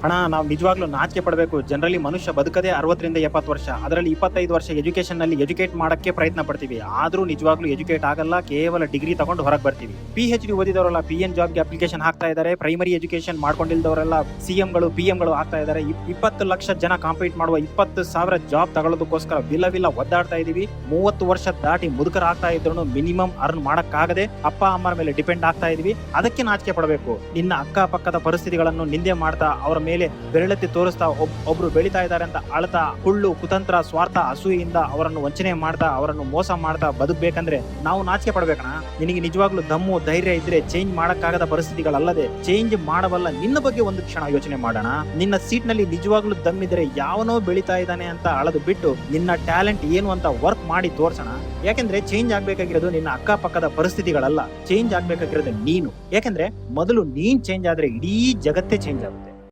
ಅಣ್ಣ, ನಾವು ನಿಜವಾಗ್ಲೂ ನಾಚಿಕೆ ಪಡಬೇಕು. ಜನರಲಿ ಮನುಷ್ಯ ಬದುಕದೇ 60ರಿಂದ 70 ವರ್ಷ, ಅದರಲ್ಲಿ 25 ವರ್ಷ ಎಜುಕೇಶನ್ ನಲ್ಲಿ ಎಜುಕೇಟ್ ಮಾಡಕ್ಕೆ ಪ್ರಯತ್ನ ಪಡ್ತೀವಿ. ಆದ್ರೂ ನಿಜವಾಗ್ಲೂ ಎಜುಕೇಟ್ ಆಗಲ್ಲ, ಕೇವಲ ಡಿಗ್ರಿ ತಗೊಂಡು ಹೊರಗೆ ಬರ್ತೀವಿ. PhD ಓದಿದವರೆಲ್ಲ PN ಜಾಬ್ಗೆ ಅಪ್ಲಿಕೇಶನ್ ಹಾಕ್ತಾ ಇದ್ದಾರೆ. ಪ್ರೈಮರಿ ಎಜುಕೇಶನ್ ಮಾಡ್ಕೊಂಡಿಲ್ದವರೆಲ್ಲ CMಗಳು PM ಗಳು ಆಗ್ತಾ ಇದ್ದಾರೆ. 20 ಲಕ್ಷ ಜನ ಕಾಂಪೀಟ್ ಮಾಡುವ 20,000 ಜಾಬ್ ತಗೊಳ್ಳೋದಕ್ಕೋಸ್ಕರ ವಿಲ ಓದ್ದಾಡ್ತಾ ಇದೀವಿ. 30 ವರ್ಷ ದಾಟಿ ಮುದುಕರಾಗ್ತಾ ಇದ್ರು ಮಿನಿಮಮ್ ಅರ್ನ್ ಮಾಡಕ್ಕಾಗದೆ ಅಪ್ಪ ಅಮ್ಮರ ಮೇಲೆ ಡಿಪೆಂಡ್ ಆಗ್ತಾ ಇದೀವಿ. ಅದಕ್ಕೆ ನಾಚಿಕೆ ಪಡಬೇಕು. ನಿನ್ನ ಅಕ್ಕಪಕ್ಕದ ಪರಿಸ್ಥಿತಿಗಳನ್ನು ನಿಂದೆ ಮಾಡ್ತಾ ಅವರ ಮೇಲೆ ಬೆರಳೆತ್ತಿ ತೋರಿಸ್ತಾ ಒಬ್ರು ಬೆಳಿತಾ ಇದ್ದಾರೆ ಅಂತ ಅಳ್ತಾ ಕುಳ್ಳು ಕುತಂತ್ರ ಸ್ವಾರ್ಥ ಅಸೂಯಿಂದ ಅವರನ್ನು ವಂಚನೆ ಮಾಡ್ತಾ ಅವರನ್ನು ಮೋಸ ಮಾಡ್ತಾ ಬದುಕಬೇಕಂದ್ರೆ ನಾವು ನಾಚಿಕೆ ಪಡ್ಬೇಕಣ. ನಿನಗೆ ನಿಜವಾಗ್ಲೂ ದಮ್ಮು ಧೈರ್ಯ ಇದ್ರೆ ಚೇಂಜ್ ಮಾಡಕ್ಕಾಗದ ಪರಿಸ್ಥಿತಿಗಳಲ್ಲದೆ ಚೇಂಜ್ ಮಾಡಬಲ್ಲ ನಿನ್ನ ಬಗ್ಗೆ ಒಂದು ಕ್ಷಣ ಯೋಚನೆ ಮಾಡೋಣ. ನಿನ್ನ ಸೀಟ್ ನಲ್ಲಿ ನಿಜವಾಗ್ಲೂ ದಮ್ಮಿದ್ರೆ ಯಾವನೋ ಬೆಳಿತಾ ಇದ್ದಾನೆ ಅಂತ ಅಳದು ಬಿಟ್ಟು ನಿನ್ನ ಟ್ಯಾಲೆಂಟ್ ಏನು ಅಂತ ವರ್ಕ್ ಮಾಡಿ ತೋರ್ಸೋಣ. ಯಾಕೆಂದ್ರೆ ಚೇಂಜ್ ಆಗ್ಬೇಕಾಗಿರೋದು ನಿನ್ನ ಅಕ್ಕಪಕ್ಕದ ಪರಿಸ್ಥಿತಿಗಳಲ್ಲ, ಚೇಂಜ್ ಆಗ್ಬೇಕಾಗಿರೋದು ನೀನು. ಯಾಕೆಂದ್ರೆ ಮೊದಲು ನೀನ್ ಚೇಂಜ್ ಆದ್ರೆ ಇಡೀ ಜಗತ್ತೇ ಚೇಂಜ್ ಆಗುತ್ತೆ.